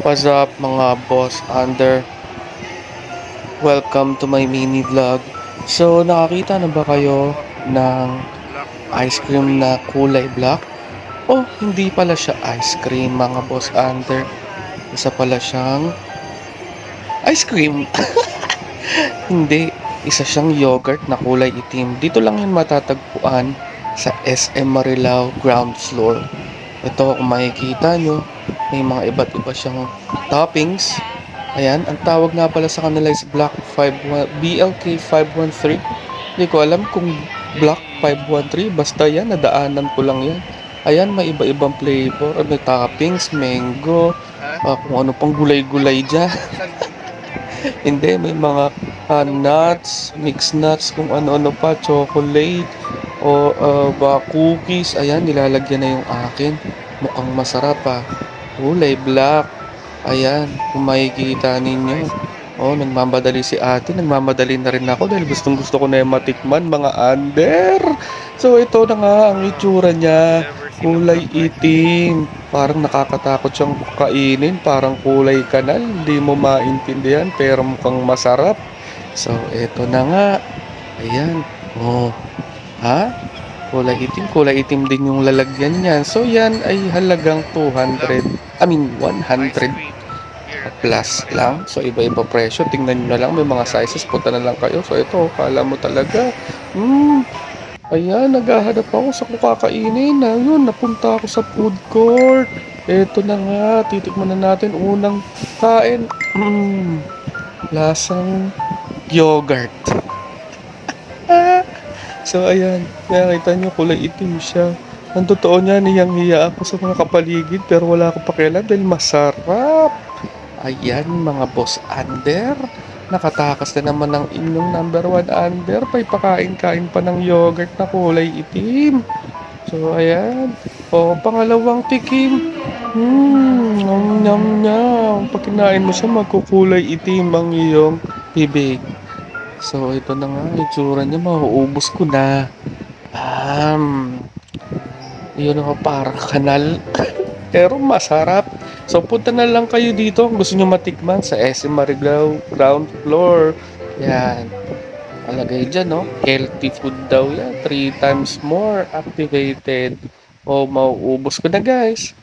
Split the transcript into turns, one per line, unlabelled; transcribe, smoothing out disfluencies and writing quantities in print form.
What's up mga boss under? Welcome to my mini vlog. So nakakita na ba kayo ng ice cream na kulay black? Oh, hindi pala siya ice cream mga boss under. Isa pala siyang ice cream. Hindi, isa siyang yogurt na kulay itim. Dito lang yun matatagpuan sa SM Marilao ground floor. Ito kung makikita nyo, may mga iba't iba siyang toppings. Ayan, ang tawag nga pala sa kanila is BLK 513. Hindi ko alam kung Black 513. Basta yan, nadaanan ko lang yan. Ayan, may iba-ibang flavor. May toppings, mango, kung ano pang gulay-gulay dyan. Hindi, may mga nuts, mixed nuts, kung ano-ano pa, chocolate, o cookies. Ayan, nilalagyan na yung akin. Mukhang masarap pa. Kulay black. Ayan, kung makikita ninyo. Oh, nagmamadali si ate. Nagmamadali na rin ako dahil gustong gusto ko na yung matikman, mga under. So, ito na nga ang itsura niya. Kulay itim. Parang nakakatakot siyang kainin. Parang kulay kanal. Hindi mo maintindihan pero mukhang masarap. So, ito na nga. Ayan. Oh. Ha? Kulay itim din yung lalagyan niyan. So, yan ay halagang 100 plus lang. So, iba-iba presyo. Tingnan nyo na lang. May mga sizes. Punta na lang kayo. So, ito. Kala mo talaga. Ayan, naghahanap ako sa kakainin. Ayun, napunta ako sa food court. Ito na nga. Titikman na natin. Unang kain. Lasang yogurt. So, ayan. Nakita nyo, kulay itim siya. Ang totoo niya, niyang-hiya ako sa mga kapaligid pero wala akong pakialam dahil masarap. Ayan, mga boss under. Nakatakas na naman ng inyong number 1 under. Pakain-kain pa ng yogurt na kulay itim. So, ayan. O, pangalawang tikim. Nyam nyam nyam. Pag kinain mo siya, magkukulay itim ang iyong bibig. So, ito na nga, itsura niya, mauubos ko na. Yun ako, parang kanal. Pero masarap. So, punta na lang kayo dito kung gusto nyo matikman sa SM Marilao ground floor. Yan. Alagay dyan, no? Healthy food daw yan. 3 times more activated. O, mauubos ko na, guys.